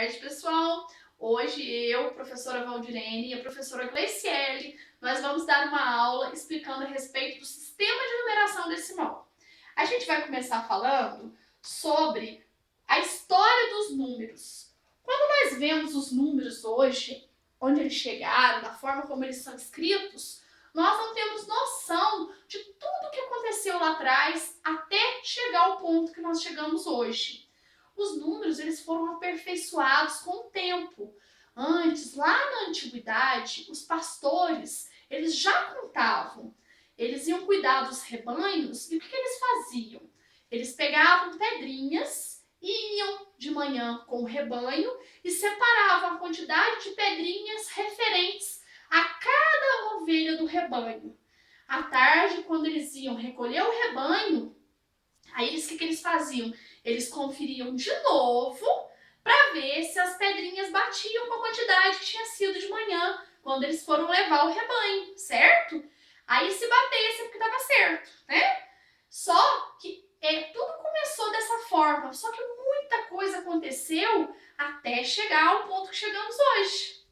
tarde, pessoal! Hoje eu, professora Valdirene e a professora Gleiciele, nós vamos dar uma aula explicando a respeito do sistema de numeração decimal. A gente vai começar falando sobre a história dos números. Quando nós vemos os números hoje, onde eles chegaram, da forma como eles são escritos, nós não temos noção de tudo o que aconteceu lá atrás até chegar ao ponto que nós chegamos hoje. Os números eles foram aperfeiçoados com o tempo. Antes, lá na antiguidade, os pastores eles já contavam. Eles iam cuidar dos rebanhos e o que eles faziam? Eles pegavam pedrinhas e iam de manhã com o rebanho e separavam a quantidade de pedrinhas referentes a cada ovelha do rebanho. À tarde, quando eles iam recolher o rebanho, aí o que eles faziam? Eles conferiam de novo para ver se as pedrinhas batiam com a quantidade que tinha sido de manhã, quando eles foram levar o rebanho, certo? Aí se batesse porque estava certo, né? Só que tudo começou dessa forma, só que muita coisa aconteceu até chegar ao ponto que chegamos hoje.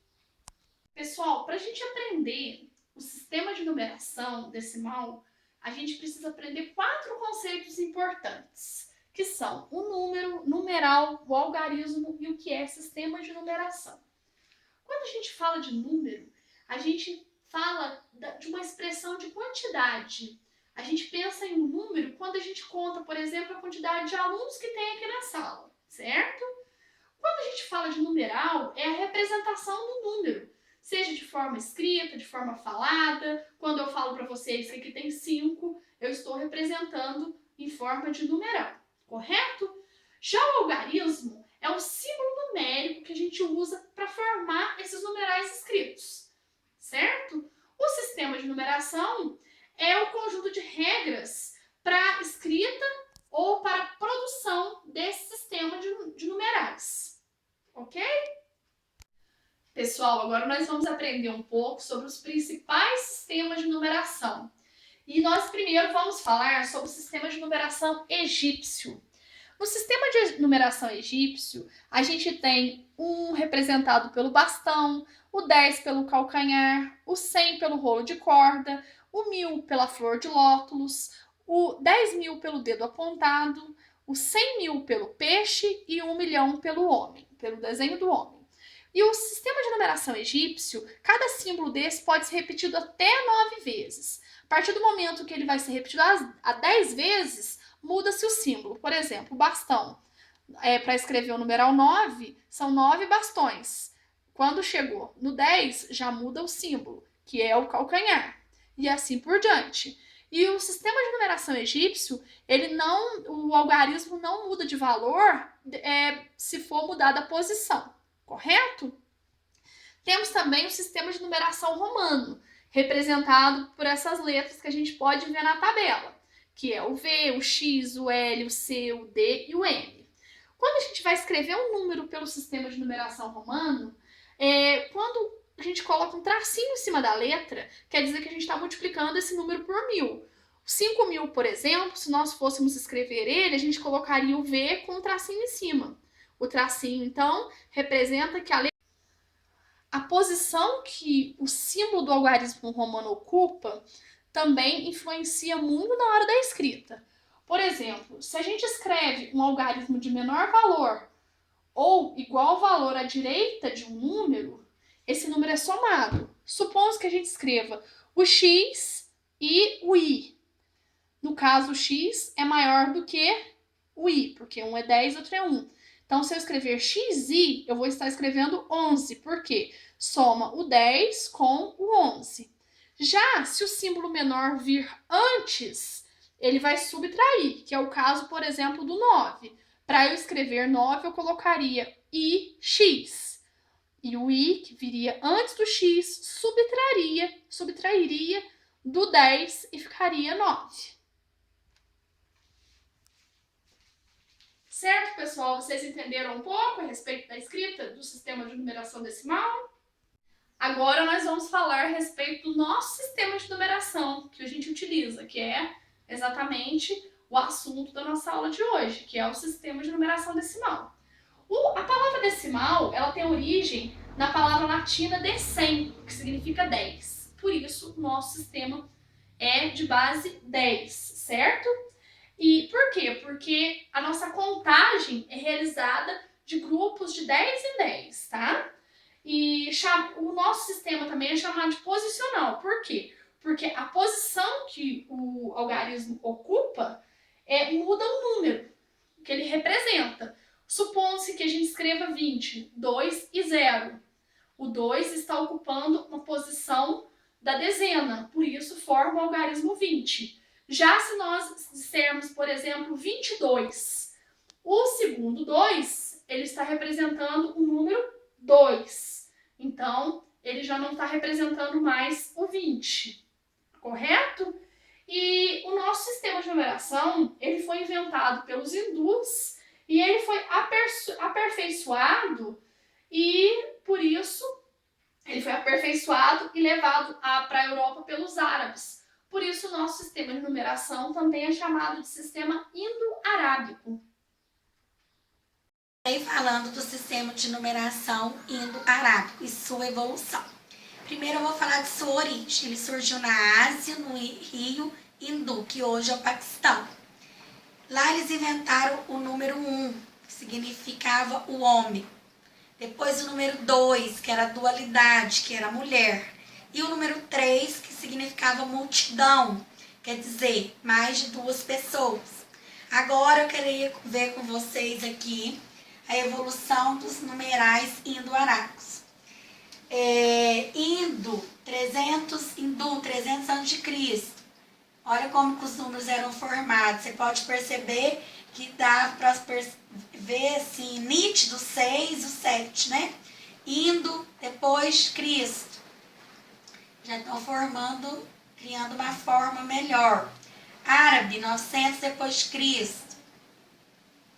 Pessoal, para a gente aprender o sistema de numeração decimal, a gente precisa aprender 4 conceitos importantes, que são o número, numeral, o algarismo e o que é sistema de numeração. Quando a gente fala de número, a gente fala de uma expressão de quantidade. A gente pensa em um número quando a gente conta, por exemplo, a quantidade de alunos que tem aqui na sala, certo? Quando a gente fala de numeral, é a representação do número, seja de forma escrita, de forma falada. Quando eu falo para vocês que aqui tem 5, eu estou representando em forma de numeral, correto? Já o algarismo é o símbolo numérico que a gente usa para formar esses numerais escritos, certo? O sistema de numeração é o conjunto de regras para escrita ou para a produção desse sistema de numerais, ok? Pessoal, agora nós vamos aprender um pouco sobre os principais sistemas de numeração. E nós primeiro vamos falar sobre o sistema de numeração egípcio. No sistema de numeração egípcio, a gente tem um representado pelo bastão, o 10 pelo calcanhar, o 100 pelo rolo de corda, o 1000 pela flor de lótus, o 10.000 pelo dedo apontado, o 100.000 pelo peixe e 1.000.000 pelo homem, pelo desenho do homem. E o sistema de numeração egípcio, cada símbolo desse pode ser repetido até 9 vezes. A partir do momento que ele vai ser repetido a 10 vezes, muda-se o símbolo. Por exemplo, o bastão. Para escrever o numeral 9, são 9 bastões. Quando chegou no 10, já muda o símbolo, que é o calcanhar. E assim por diante. E o sistema de numeração egípcio, o algarismo não muda de valor se for mudada a posição, correto? Temos também o sistema de numeração romano, representado por essas letras que a gente pode ver na tabela, que é o V, o X, o L, o C, o D e o M. Quando a gente vai escrever um número pelo sistema de numeração romano, quando a gente coloca um tracinho em cima da letra, quer dizer que a gente está multiplicando esse número por 1000. 5.000, por exemplo, se nós fôssemos escrever ele, a gente colocaria o V com um tracinho em cima. O tracinho, então, representa que a posição que o símbolo do algarismo romano ocupa também influencia muito na hora da escrita. Por exemplo, se a gente escreve um algarismo de menor valor ou igual valor à direita de um número, esse número é somado. Supomos que a gente escreva o x e o y. No caso, o x é maior do que o y, porque um é 10 e outro é 1. Então, se eu escrever xi, eu vou estar escrevendo 11, porque soma o 10 com o 11. Já se o símbolo menor vir antes, ele vai subtrair, que é o caso, por exemplo, do 9. Para eu escrever 9, eu colocaria ix. E o i, que viria antes do x, subtrairia do 10 e ficaria 9. Certo, pessoal? Vocês entenderam um pouco a respeito da escrita do sistema de numeração decimal? Agora nós vamos falar a respeito do nosso sistema de numeração que a gente utiliza, que é exatamente o assunto da nossa aula de hoje, que é o sistema de numeração decimal. A palavra sistema decimal, ela tem origem na palavra latina decem, que significa 10. Por isso, o nosso sistema é de base 10, certo? E por quê? Porque a nossa contagem é realizada de grupos de 10 em 10, tá? E o nosso sistema também é chamado de posicional. Por quê? Porque a posição que o algarismo ocupa muda o número que ele representa. Supondo-se que a gente escreva 20, 2 e 0. O 2 está ocupando uma posição da dezena, por isso forma o algarismo 20. Já se nós dissermos, por exemplo, 22, o segundo 2, ele está representando o número 2. Então, ele já não está representando mais o 20, correto? E o nosso sistema de numeração, ele foi inventado pelos hindus e ele foi aperfeiçoado e, por isso, ele foi aperfeiçoado e levado para a Europa pelos árabes. Por isso, o nosso sistema de numeração também é chamado de sistema indo-arábico. Falando do sistema de numeração indo-arábico e sua evolução. Primeiro eu vou falar de sua origem. Ele surgiu na Ásia, no rio Hindu, que hoje é o Paquistão. Lá eles inventaram o número 1, que significava o homem. Depois o número 2, que era a dualidade, que era a mulher. E o número 3, que significava multidão, quer dizer, mais de 2 pessoas. Agora eu queria ver com vocês aqui a evolução dos numerais indo-arábicos. Hindu, 300 anos de Cristo. Olha como que os números eram formados. Você pode perceber que dá para ver assim, nítido 6 e o 7, né? Indo, depois Cristo. Já estão formando, criando uma forma melhor. Árabe, 900 depois de Cristo.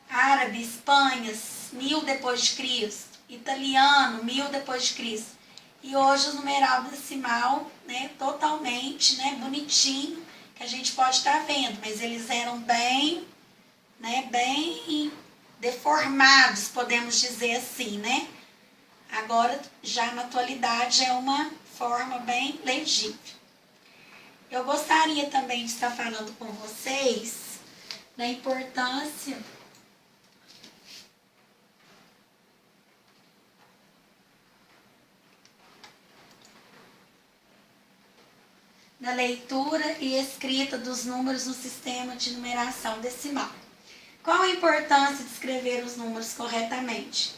Árabe, Espanha, 1000 depois de Cristo. Italiano, 1000 depois de Cristo. E hoje o numeral decimal, né, totalmente, né, bonitinho, que a gente pode estar vendo, mas eles eram bem, né, bem deformados, podemos dizer assim, né? Agora, já na atualidade, é uma forma bem legível. Eu gostaria também de estar falando com vocês da importância da leitura e escrita dos números no sistema de numeração decimal. Qual a importância de escrever os números corretamente?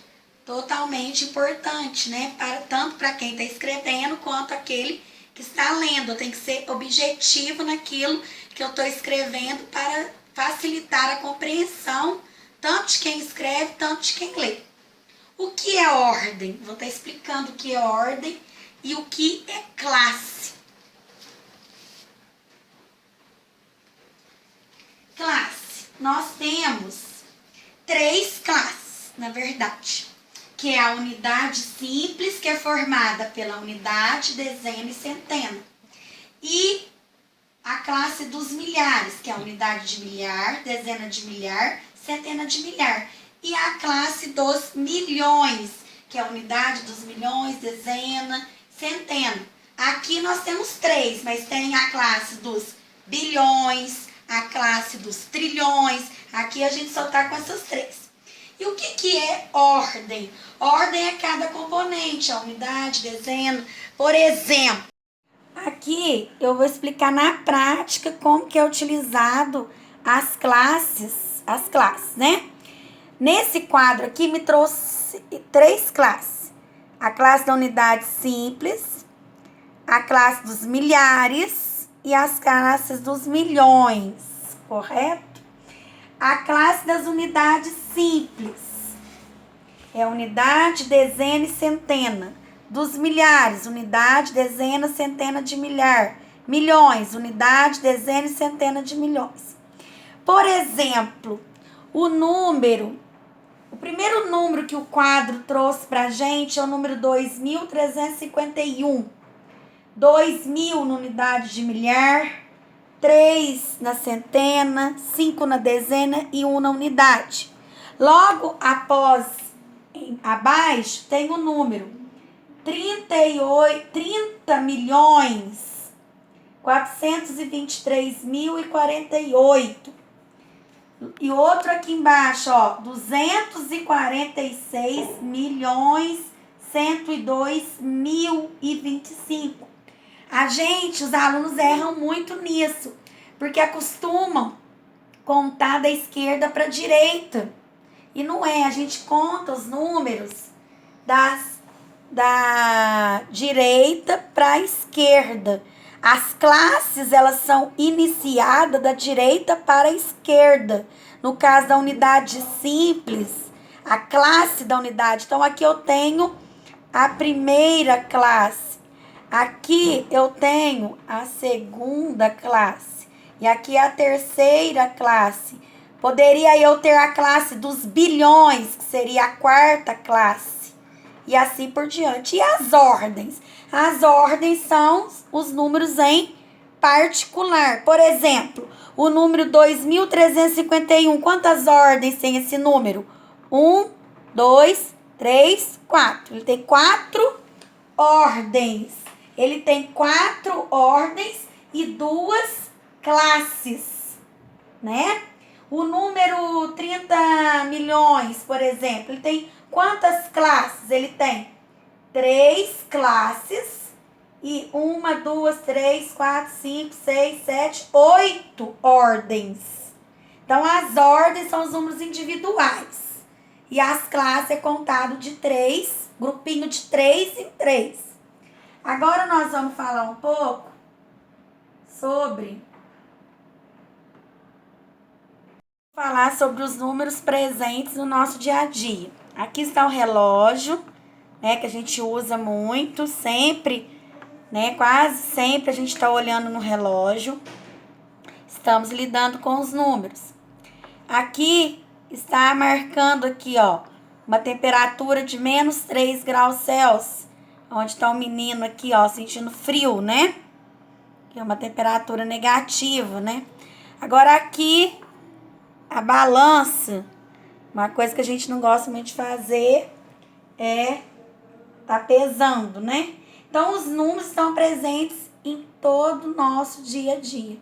Totalmente importante, né? Tanto para quem está escrevendo quanto aquele que está lendo. Tem que ser objetivo naquilo que eu estou escrevendo para facilitar a compreensão tanto de quem escreve, tanto de quem lê. O que é ordem? Vou estar explicando o que é ordem e o que é classe. Classe. Nós temos 3 classes, na verdade, que é a unidade simples, que é formada pela unidade, dezena e centena. E a classe dos milhares, que é a unidade de milhar, dezena de milhar, centena de milhar. E a classe dos milhões, que é a unidade dos milhões, dezena, centena. Aqui nós temos 3, mas tem a classe dos bilhões, a classe dos trilhões. Aqui a gente só está com essas 3. E o que é ordem? Ordem é cada componente, a unidade, dezena. Por exemplo, aqui eu vou explicar na prática como que é utilizado as classes, né? Nesse quadro aqui me trouxe 3 classes. A classe da unidade simples, a classe dos milhares e as classes dos milhões, correto? A classe das unidades simples é unidade, dezena e centena. Dos milhares, unidade, dezena, centena de milhar. Milhões, unidade, dezena e centena de milhões. Por exemplo, o primeiro número que o quadro trouxe para a gente é o número 2.351. 2.000 na unidade de milhar, 3 na centena, 5 na dezena e 1 na unidade. Logo após, em abaixo tem o número 30.423.048. E outro aqui embaixo, ó, 246.102.025. Os alunos erram muito nisso, porque acostumam contar da esquerda para a direita. E não é, a gente conta os números da direita para a esquerda. As classes, elas são iniciadas da direita para a esquerda. No caso da unidade simples, a classe da unidade. Então, aqui eu tenho a primeira classe. Aqui eu tenho a segunda classe. E aqui a terceira classe. Poderia eu ter a classe dos bilhões, que seria a quarta classe. E assim por diante. E as ordens? As ordens são os números em particular. Por exemplo, o número 2.351. Quantas ordens tem esse número? 1, 2, 3, 4. Ele tem 4 ordens. Ele tem 4 ordens e 2 classes, né? O número 30 milhões, por exemplo, ele tem quantas classes? Ele tem 3 classes e 1, 2, 3, 4, 5, 6, 7, 8 ordens. Então, as ordens são os números individuais. E as classes é contado de 3, grupinho de 3 em 3. Agora, nós vamos falar um pouco sobre os números presentes no nosso dia a dia. Aqui está o relógio, né, que a gente usa muito, sempre, né, quase sempre a gente está olhando no relógio. Estamos lidando com os números. Aqui está marcando aqui, ó, uma temperatura de menos 3 graus Celsius, onde está o menino aqui, ó, sentindo frio, né? Que é uma temperatura negativa, né? Agora aqui a balança, uma coisa que a gente não gosta muito de fazer é tá pesando, né? Então, os números estão presentes em todo o nosso dia a dia.